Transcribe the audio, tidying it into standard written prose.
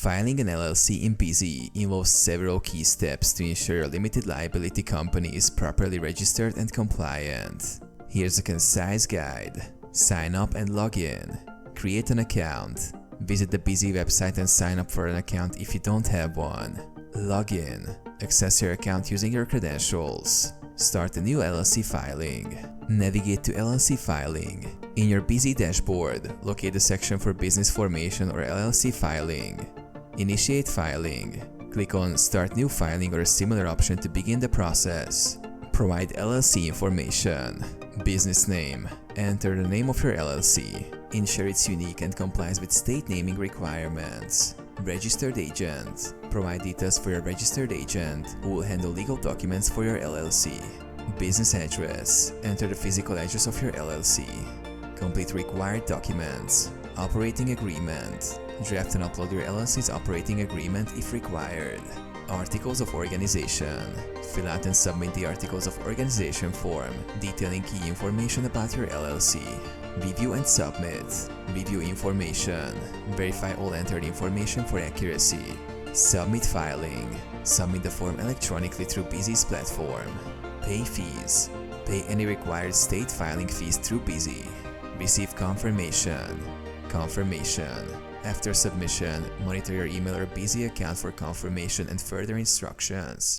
Filing an LLC in Bizee involves several key steps to ensure a limited liability company is properly registered and compliant. Here's a concise guide. Sign up and log in. Create an account. Visit the Bizee website and sign up for an account if you don't have one. Log in. Access your account using your credentials. Start a new LLC filing. Navigate to LLC filing. In your Bizee dashboard, locate the section for business formation or LLC filing. Initiate filing. Click on Start New Filing or a similar option to begin the process. Provide LLC information. Business name. Enter the name of your LLC. Ensure it's unique and complies with state naming requirements. Registered agent. Provide details for your registered agent who will handle legal documents for your LLC. Business address. Enter the physical address of your LLC. Complete required documents. Operating agreement. Draft and upload your LLC's operating agreement if required. Articles of organization. Fill out and submit the Articles of Organization form detailing key information about your LLC. Review and submit. Review information. Verify all entered information for accuracy. Submit filing. Submit the form electronically through Bizee's platform. Pay fees. Pay any required state filing fees through Bizee. Receive confirmation. Confirmation. After submission, monitor your email or Bizee account for confirmation and further instructions.